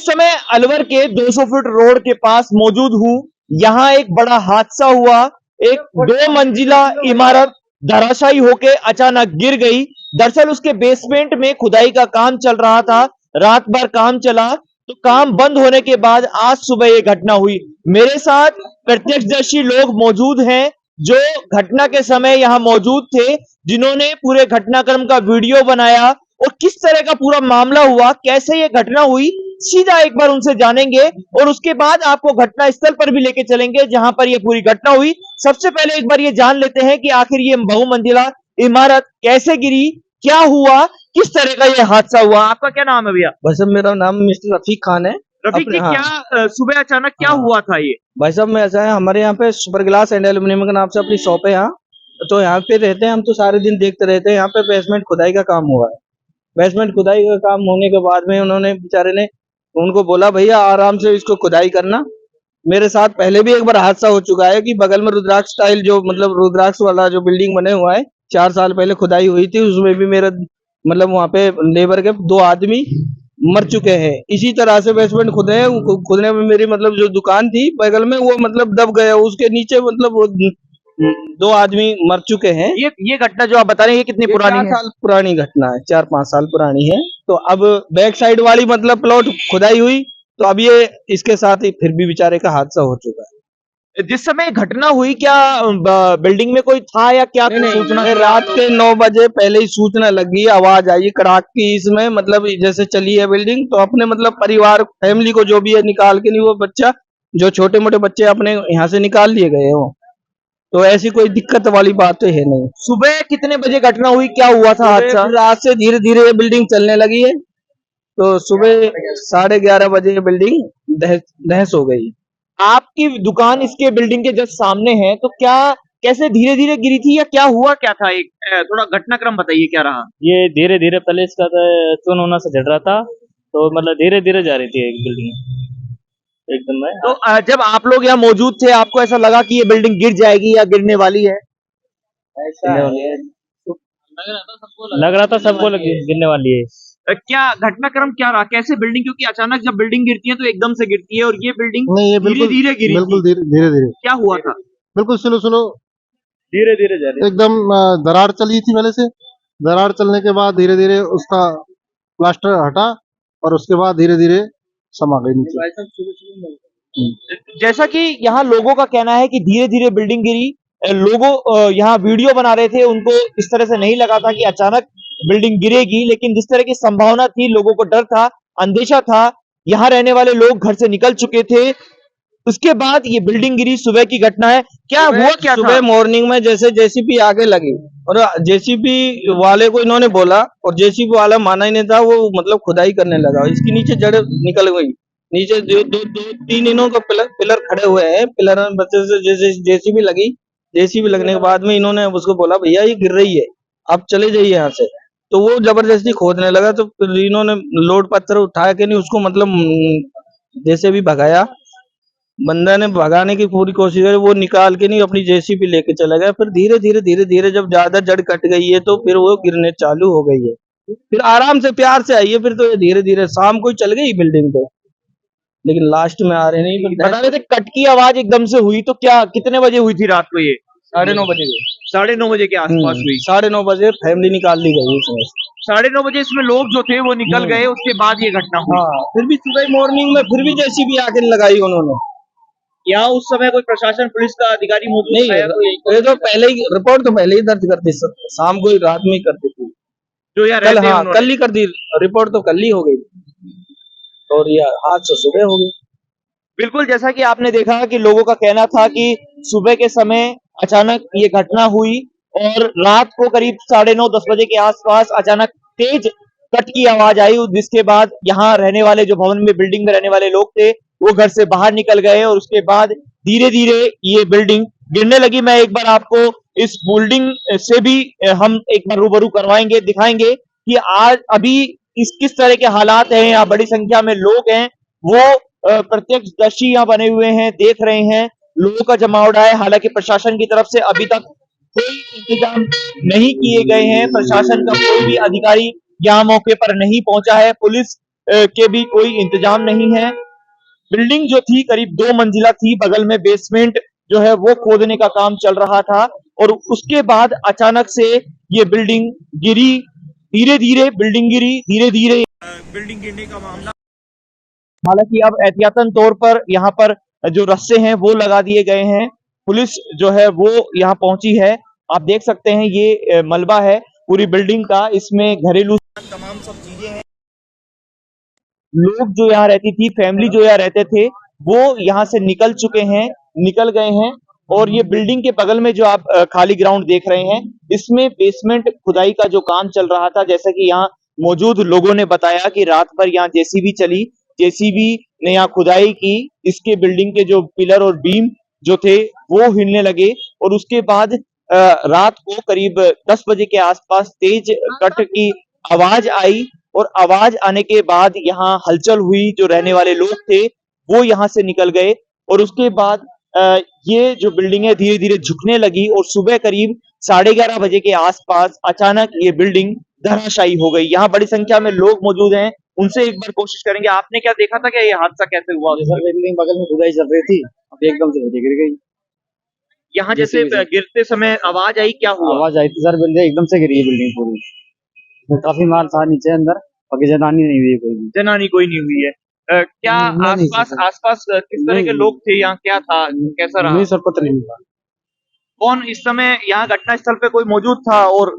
समय अलवर के 200 foot road के पास मौजूद हूं। यहाँ एक बड़ा हादसा हुआ। एक 2 मंजिला इमारत धराशायी होके अचानक गिर गई। दरअसल उसके बेसमेंट में खुदाई का काम चल रहा था। रात भर काम चला तो काम बंद होने के बाद आज सुबह ये घटना हुई। मेरे साथ प्रत्यक्षदर्शी लोग मौजूद हैं जो घटना के समय यहाँ मौजूद थे, जिन्होंने पूरे घटनाक्रम का वीडियो बनाया और किस तरह का पूरा मामला हुआ, कैसे ये घटना हुई, सीधा एक बार उनसे जानेंगे और उसके बाद आपको घटना स्थल पर भी लेके चलेंगे जहां पर ये पूरी घटना हुई। सबसे पहले एक बार ये जान लेते हैं कि आखिर ये बहुमंजिला इमारत कैसे गिरी, क्या हुआ, किस तरह का ये हादसा हुआ। आपका क्या नाम है भैया? भाई साहब मेरा नाम मिस्टर रफीक खान है। रफीक जी, क्या सुबह अचानक क्या हुआ था ये? भाई साहब मैं ऐसा है, हमारे यहाँ पे सुपर ग्लास एंड एल्यूमिनियम के नाम से अपनी शॉप है यहाँ। तो यहाँ पे रहते हैं हम, तो सारे दिन देखते रहते हैं। यहाँ पे बेसमेंट खुदाई का काम हुआ है। बेसमेंट खुदाई का काम होने के बाद में उन्होंने बेचारे ने उनको बोला भैया आराम से इसको खुदाई करना। मेरे साथ पहले भी एक बार हादसा हो चुका है कि बगल में रुद्राक्ष स्टाइल जो मतलब रुद्राक्ष वाला जो बिल्डिंग बने हुआ है 4 साल पहले खुदाई हुई थी, उसमें भी मेरा मतलब वहाँ पे लेबर के 2 आदमी मर चुके हैं। इसी तरह से बेसमेंट खुदने में मेरी मतलब जो दुकान थी बगल में वो मतलब दब गया, उसके नीचे मतलब 2 आदमी मर चुके हैं। ये घटना जो आप बता रहे हैं ये कितनी पुरानी है? 4 साल पुरानी घटना है, 4-5 साल पुरानी है। तो अब बैक साइड वाली मतलब प्लॉट खुदाई हुई तो अब ये इसके साथ ही फिर भी बेचारे का हादसा हो चुका है। जिस समय घटना हुई क्या बिल्डिंग में कोई था या क्या? सूचना रात के 9 बजे पहले ही सूचना लगी, आवाज आई कड़ाक की। इसमें मतलब जैसे चली है बिल्डिंग तो अपने मतलब परिवार फैमिली को जो भी है निकाल के, नहीं वो बच्चा जो छोटे मोटे बच्चे अपने यहाँ से निकाल लिए गए हो। तो ऐसी कोई दिक्कत वाली बात तो है नहीं। सुबह कितने बजे घटना हुई, क्या हुआ था हादसा? रात से धीरे धीरे ये बिल्डिंग चलने लगी है तो सुबह 11:30 बजे ये बिल्डिंग दहस हो गई। आपकी दुकान इसके बिल्डिंग के जस्ट सामने है, तो क्या कैसे धीरे धीरे गिरी थी या क्या हुआ क्या था? एक थोड़ा घटनाक्रम बताइए क्या रहा? ये धीरे धीरे पहले इसका चून होना से झड़ रहा था, तो मतलब धीरे धीरे जा रही थी एक बिल्डिंग एकदम में। तो जब आप लोग यहाँ मौजूद थे आपको ऐसा लगा कि ये बिल्डिंग गिर जाएगी या गिरने वाली है? ऐसा लग रहा था सबको गिरने वाली है। क्या घटनाक्रम क्या रहा, कैसे बिल्डिंग, क्योंकि अचानक जब बिल्डिंग गिरती है तो एकदम से गिरती है और ये बिल्डिंग धीरे धीरे गिरी, बिल्कुल धीरे धीरे। क्या हुआ था? बिल्कुल स्लो धीरे धीरे जा रही एकदम दरार चली थी पहले से। दरार चलने के बाद धीरे धीरे उसका प्लास्टर हटा और उसके बाद धीरे धीरे समा गई नीचे। जैसा कि यहाँ लोगों का कहना है कि धीरे धीरे बिल्डिंग गिरी। लोगों यहाँ वीडियो बना रहे थे, उनको इस तरह से नहीं लगा था कि अचानक बिल्डिंग गिरेगी, लेकिन जिस तरह की संभावना थी, लोगों को डर था, अंदेशा था। यहाँ रहने वाले लोग घर से निकल चुके थे। उसके बाद ये बिल्डिंग गिरी, सुबह की घटना है। क्या हुआ क्या था? सुबह मॉर्निंग में जैसे जेसीबी आगे लगी और जेसीबी वाले को इन्होंने बोला और जेसीबी वाला माना ही नहीं था, वो मतलब खुदाई करने लगा। इसके नीचे जड़ निकल गई। नीचे जो 2-3 इनों का पिलर खड़े हुए हैं, पिलर में बच्चे से जैसे जेसीबी लगी। जेसीबी लगने के बाद में इन्होंने उसको बोला भैया ये गिर रही है, आप चले जाइए यहाँ से। तो वो जबरदस्ती खोदने लगा, तो फिर इन्होंने लोड पत्थर उठा के नहीं उसको मतलब जैसे भी भगाया। बंदा ने भगाने की पूरी कोशिश करी, वो निकाल के नहीं अपनी जेसीबी लेके चला गया। फिर धीरे धीरे जब ज्यादा जड़ कट गई है तो फिर वो गिरने चालू हो गई है। फिर आराम से प्यार से आई है, फिर तो ये धीरे धीरे शाम को चल गई बिल्डिंग पे, लेकिन लास्ट में आ रहे नहीं। बता रहे थे कट की आवाज एकदम से हुई, तो क्या कितने बजे हुई थी रात को? ये 9:30 बजे। 9:30 बजे के आसपास हुई। 9:30 बजे फैमिली निकाल ली गई इसमें। 9:30 बजे इसमें लोग जो थे वो निकल गए, उसके बाद ये घटना हुई। हाँ, फिर भी सुबह मॉर्निंग में फिर भी जेसीबी आके लगाई उन्होंने। यहाँ उस समय कोई प्रशासन पुलिस का अधिकारी मौजूद नहीं है, ये तो पहले ही रिपोर्ट तो पहले ही दर्ज करती, शाम को ही रात में ही करती थी जो यार कल। हाँ कल ही कर दी रिपोर्ट, तो कल ही हो गई और ये आज से सुबह हो गई। बिल्कुल, जैसा कि आपने देखा कि लोगों का कहना था कि सुबह के समय अचानक ये घटना हुई और रात को करीब 9:30-10 बजे के आसपास अचानक तेज कट की आवाज आई, जिसके बाद यहाँ रहने वाले जो भवन में बिल्डिंग में रहने वाले लोग थे वो घर से बाहर निकल गए और उसके बाद धीरे धीरे ये बिल्डिंग गिरने लगी। मैं एक बार आपको इस बिल्डिंग से भी हम एक बार रूबरू करवाएंगे, दिखाएंगे कि आज अभी किस तरह के हालात हैं। यहाँ बड़ी संख्या में लोग हैं, वो प्रत्यक्षदर्शी यहाँ बने हुए हैं, देख रहे हैं, लोगों का जमावड़ा है। हालांकि प्रशासन की तरफ से अभी तक कोई इंतजाम नहीं किए गए हैं, प्रशासन का कोई भी अधिकारी यहाँ मौके पर नहीं पहुंचा है। पुलिस के भी कोई इंतजाम नहीं है। बिल्डिंग जो थी करीब 2 मंजिला थी, बगल में बेसमेंट जो है वो खोदने का काम चल रहा था और उसके बाद अचानक से ये बिल्डिंग गिरी। धीरे धीरे बिल्डिंग गिरी, धीरे धीरे बिल्डिंग गिरने का मामला। हालांकि अब एहतियातन तौर पर यहाँ पर जो रस्से हैं वो लगा दिए गए हैं। पुलिस जो है वो यहाँ पहुंची है। आप देख सकते हैं ये मलबा है पूरी बिल्डिंग का, इसमें घरेलू तमाम सब चीजें हैं। लोग जो यहाँ रहती थी, फैमिली जो यहाँ रहते थे, वो यहाँ से निकल चुके हैं, निकल गए हैं। और ये बिल्डिंग के बगल में जो आप खाली ग्राउंड देख रहे हैं, इसमें बेसमेंट खुदाई का जो काम चल रहा था। जैसा कि यहाँ मौजूद लोगों ने बताया कि रात भर यहाँ जेसीबी चली, जेसीबी ने यहाँ खुदाई की। इसके बिल्डिंग के जो पिलर और बीम जो थे वो हिलने लगे और उसके बाद रात को करीब 10 बजे के आसपास तेज कट की आवाज आई और आवाज आने के बाद यहाँ हलचल हुई। जो रहने वाले लोग थे वो यहाँ से निकल गए और उसके बाद ये जो बिल्डिंग है धीरे धीरे झुकने लगी और सुबह करीब 11:30 बजे के आसपास अचानक ये बिल्डिंग धराशायी हो गई। यहाँ बड़ी संख्या में लोग मौजूद हैं, उनसे एक बार कोशिश करेंगे। आपने क्या देखा था, क्या ये हादसा कैसे हुआ? सर बिल्डिंग बगल में खुदाई चल रही थी, अब एकदम से गिर गई। यहाँ जैसे गिरते समय आवाज आई, क्या हुआ? आवाज आई थी सर, बिल्डिंग एकदम से गिरी बिल्डिंग पूरी। तो काफी माल था नीचे अंदर, बाकी जनानी नहीं हुई कोई भी। जनानी कोई नहीं हुई है। क्या आसपास किस तरह के लोग थे यहाँ, क्या था, कैसा रहा? नहीं सर, पता नहीं हुआ। कौन इस समय यहाँ घटना स्थल पे कोई मौजूद था? और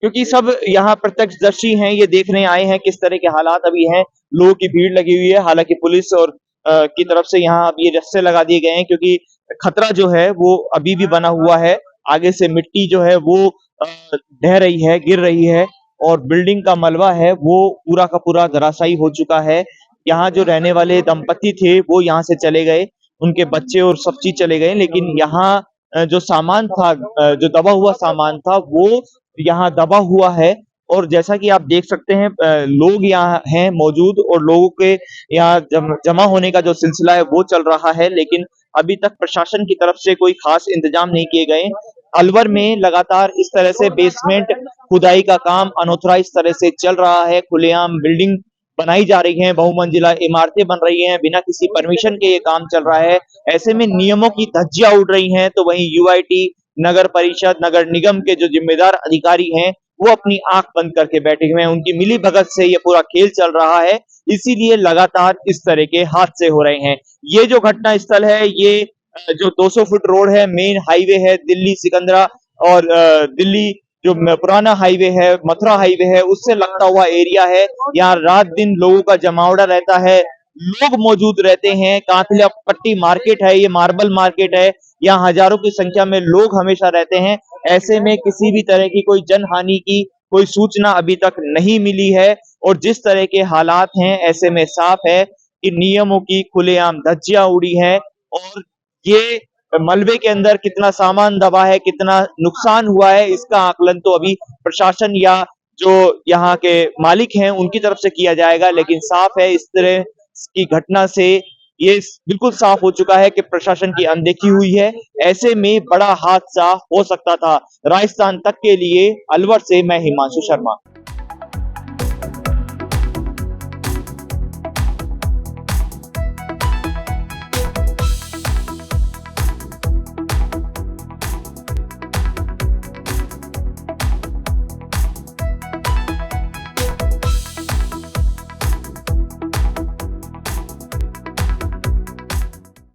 क्योंकि सब यहाँ प्रत्यक्षदर्शी हैं, ये देखने आए हैं किस तरह के हालात अभी हैं, लोगों की भीड़ लगी हुई है। हालांकि पुलिस और की तरफ से यहाँ अब ये रस्से लगा दिए गए हैं क्योंकि खतरा जो है वो अभी भी बना हुआ है। आगे से मिट्टी जो है वो ढह रही है, गिर रही है और बिल्डिंग का मलबा है वो पूरा का पूरा धराशायी हो चुका है। यहाँ जो रहने वाले दंपति थे वो यहाँ से चले गए, उनके बच्चे और सब चीज चले गए, लेकिन यहाँ जो सामान था, जो दबा हुआ सामान था वो यहाँ दबा हुआ है। और जैसा कि आप देख सकते हैं लोग यहाँ हैं मौजूद और लोगों के यहाँ जमा होने का जो सिलसिला है वो चल रहा है, लेकिन अभी तक प्रशासन की तरफ से कोई खास इंतजाम नहीं किए गए। अलवर में लगातार इस तरह से बेसमेंट खुदाई का काम अनोथराइज तरह से चल रहा है। खुलेआम बिल्डिंग बनाई जा रही हैं, बहुमंजिला इमारतें बन रही हैं, बिना किसी परमिशन के ये काम चल रहा है। ऐसे में नियमों की धज्जियां उड़ रही हैं। तो वहीं यूआईटी, नगर परिषद, नगर निगम के जो जिम्मेदार अधिकारी हैं वो अपनी आंख बंद करके बैठे हुए हैं। उनकी मिली भगत से ये पूरा खेल चल रहा है, इसीलिए लगातार इस तरह के हादसे हो रहे हैं। ये जो घटना स्थल है, ये जो 200 फुट रोड है, मेन हाईवे है, दिल्ली सिकंदरा और दिल्ली जो पुराना हाईवे है, मथुरा हाईवे है, उससे लगता हुआ एरिया है। यहाँ रात दिन लोगों का जमावड़ा रहता है, लोग मौजूद रहते हैं। कांतला पट्टी मार्केट है, ये मार्बल मार्केट है, यहाँ हजारों की संख्या में लोग हमेशा रहते हैं। ऐसे में किसी भी तरह की कोई जनहानि की कोई सूचना अभी तक नहीं मिली है और जिस तरह के हालात हैं ऐसे में साफ है कि नियमों की खुलेआम धज्जियां उड़ी है। और ये मलबे के अंदर कितना सामान दबा है, कितना नुकसान हुआ है, इसका आकलन तो अभी प्रशासन या जो यहाँ के मालिक हैं उनकी तरफ से किया जाएगा। लेकिन साफ है इस तरह की घटना से ये बिल्कुल साफ हो चुका है कि प्रशासन की अनदेखी हुई है। ऐसे में बड़ा हादसा हो सकता था। राजस्थान तक के लिए अलवर से मैं हिमांशु शर्मा।